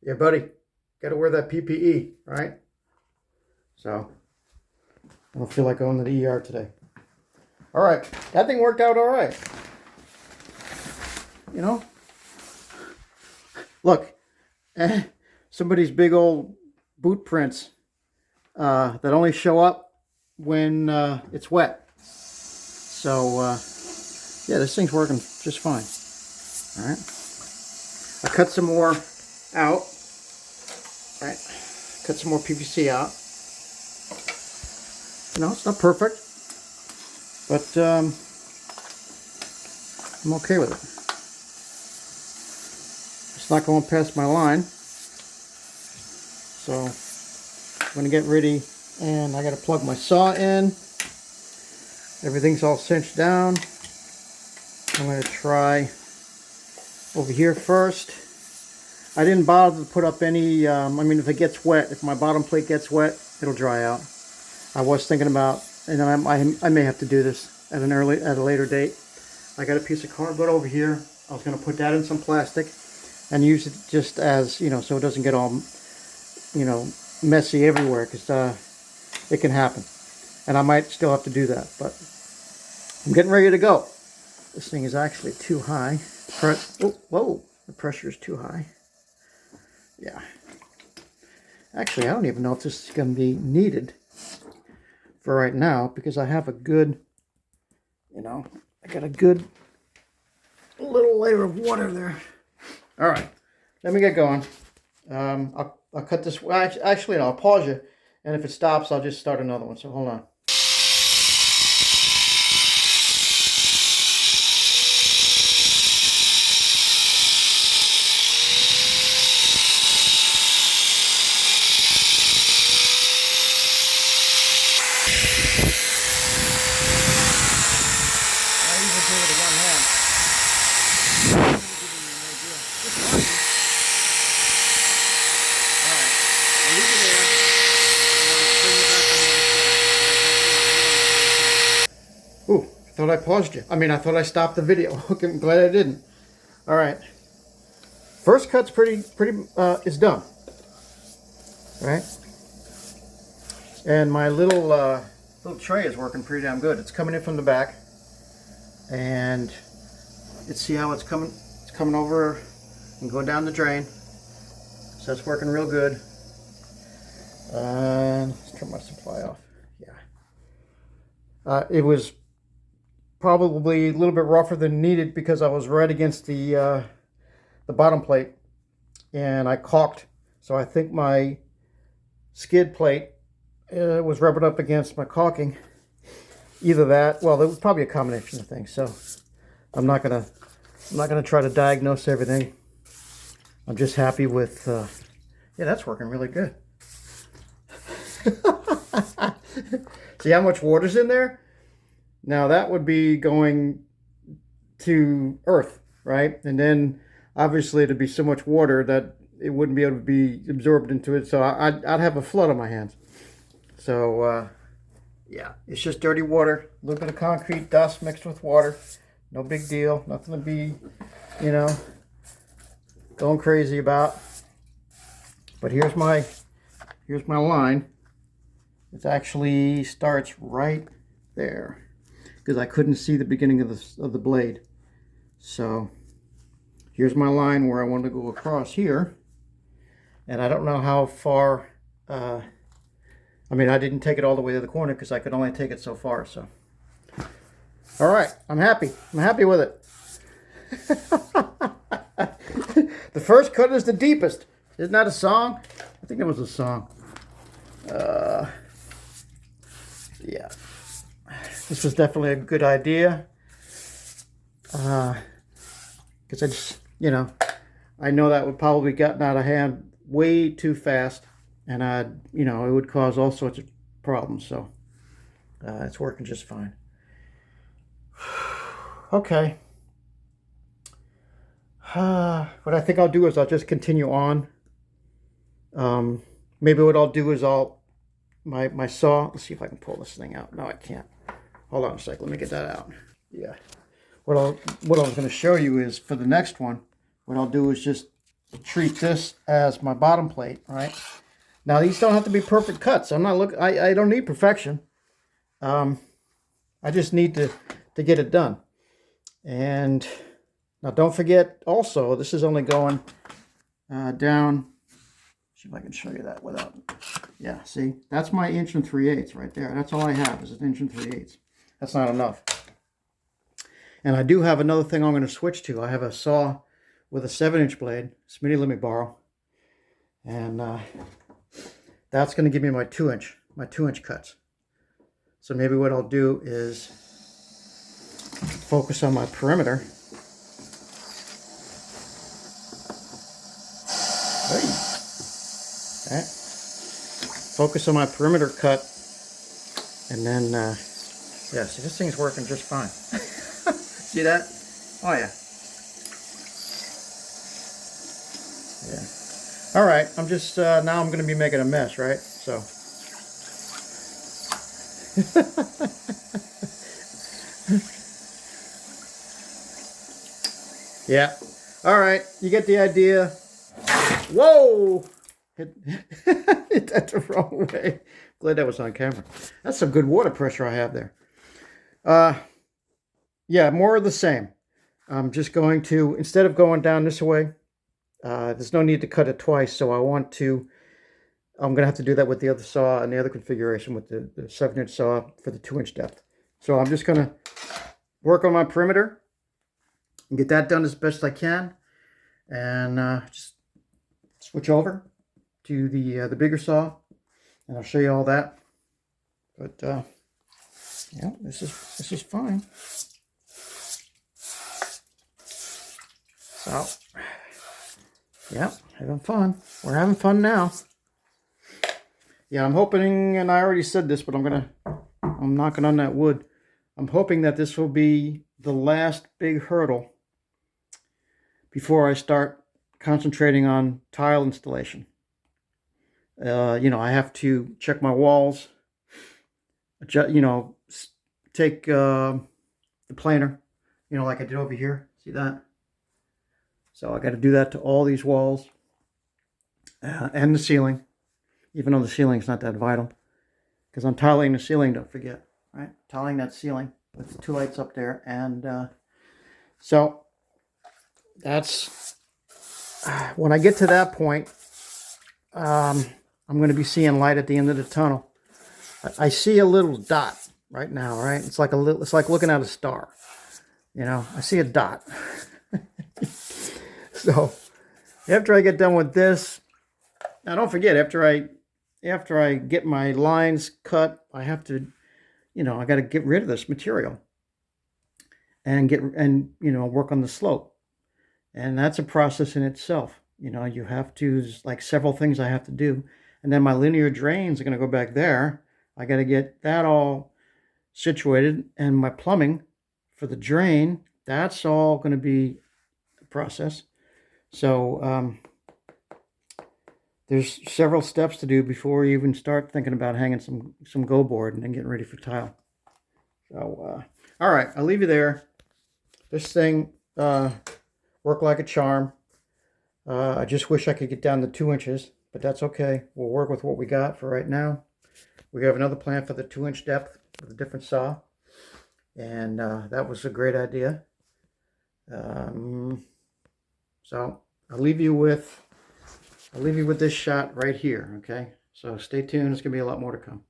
Yeah, buddy, got to wear that PPE, right? So I don't feel like going to the ER today. All right, that thing worked out all right. You know, look, somebody's big old boot prints that only show up when it's wet. So yeah, this thing's working just fine. All right, I cut some more out. All right, cut some more PVC out. You know, it's not perfect, but I'm okay with it. It's not going past my line, so I'm going to get ready, and I got to plug my saw in. Everything's all cinched down. I'm going to try over here first. I didn't bother to put up any, I mean, if it gets wet, if my bottom plate gets wet, it'll dry out. I was thinking about, and I may have to do this at a later date. I got a piece of cardboard over here. I was going to put that in some plastic and use it just as, you know, so it doesn't get all, you know, messy everywhere, because it can happen. And I might still have to do that, but I'm getting ready to go. This thing is actually too high. Oh, whoa, the pressure is too high. Yeah. Actually, I don't even know if this is going to be needed for right now, because I have a good, you know, I got a good little layer of water there. All right, let me get going. I'll cut this. Actually, no, I'll pause you, and if it stops, I'll just start another one. So hold on. I usually do it with one hand. All right, I'll leave it there, and I'll bring it back on the other side. Ooh, I thought I paused you. I mean, I thought I stopped the video. Okay, I'm glad I didn't. All right, first cut's pretty is done. All right, and my little tray is working pretty damn good. It's coming in from the back, and let's see how it's coming. It's coming over and going down the drain. So it's working real good. And let's turn my supply off. Yeah. It was probably a little bit rougher than needed because I was right against the bottom plate, and I caulked. So I think my skid plate was rubbing up against my caulking. Either that, well, there was probably a combination of things. So I'm not gonna try to diagnose everything. I'm just happy with. Yeah, that's working really good. See how much water's in there? Now that would be going to earth, right? And then obviously it'd be so much water that it wouldn't be able to be absorbed into it. So I'd have a flood on my hands. So yeah, it's just dirty water, a little bit of concrete dust mixed with water. No big deal, nothing to be, you know, going crazy about. But here's my line. It actually starts right there, because I couldn't see the beginning of the blade. So here's my line where I want to go across here, and I don't know how far. I mean, I didn't take it all the way to the corner because I could only take it so far. So, all right, I'm happy. I'm happy with it. The first cut is the deepest. Isn't that a song? I think it was a song. Yeah. This was definitely a good idea. Because I just, you know, I know that would probably gotten out of hand way too fast. And you know, it would cause all sorts of problems. So it's working just fine. Okay. What I think I'll do is I'll just continue on. Maybe what I'll do is my saw. Let's see if I can pull this thing out. No, I can't. Hold on a sec. Let me get that out. Yeah. What I was going to show you is for the next one, what I'll do is just treat this as my bottom plate, right? Now these don't have to be perfect cuts. I'm not looking. I don't need perfection. I just need to get it done. And now don't forget also, this is only going down. See if I can show you that without. Yeah, see, that's my 1 3/8 right there. That's all I have is an 1 3/8. That's not enough. And I do have another thing I'm going to switch to. I have a saw with a 7-inch blade. Smitty let me borrow. And that's going to give me my 2-inch cuts. So maybe what I'll do is focus on my perimeter. Okay. Focus on my perimeter cut. And then, yeah, see, this thing's working just fine. See that? Oh, yeah. Yeah. All right, I'm just, now I'm going to be making a mess, right? So. Yeah. All right, you get the idea. Whoa! Hit that the wrong way. Glad that was on camera. That's some good water pressure I have there. Yeah, more of the same. I'm just going to, instead of going down this way, there's no need to cut it twice, so I'm going to have to do that with the other saw and the other configuration with the 7-inch saw for the 2-inch depth. So I'm just going to work on my perimeter and get that done as best I can, and just switch over to the bigger saw, and I'll show you all that. But yeah, this is fine. So yeah, having fun. We're having fun now. Yeah, I'm hoping, and I already said this, but I'm knocking on that wood. I'm hoping that this will be the last big hurdle before I start concentrating on tile installation. You know, I have to check my walls, you know, take the planer, you know, like I did over here. See that? So I got to do that to all these walls and the ceiling, even though the ceiling's not that vital, because I'm tiling the ceiling, don't forget, right? Tiling that ceiling with the 2 lights up there. And so that's, when I get to that point, I'm going to be seeing light at the end of the tunnel. I see a little dot right now, right? It's like it's like looking at a star. You know, I see a dot. So after I get done with this, now don't forget, after I get my lines cut, I have to, you know, I got to get rid of this material and you know, work on the slope. And that's a process in itself. You know, you have to, there's like several things I have to do. And then my linear drains are going to go back there. I got to get that all situated, and my plumbing for the drain, that's all going to be a process. So there's several steps to do before you even start thinking about hanging some go board and then getting ready for tile. So all right, I'll leave you there. This thing worked like a charm. I just wish I could get down to 2 inches, but that's okay. We'll work with what we got for right now. We have another plan for the 2-inch depth with a different saw, and that was a great idea. So I'll leave you with this shot right here. Okay, so stay tuned. It's gonna be a lot more to come.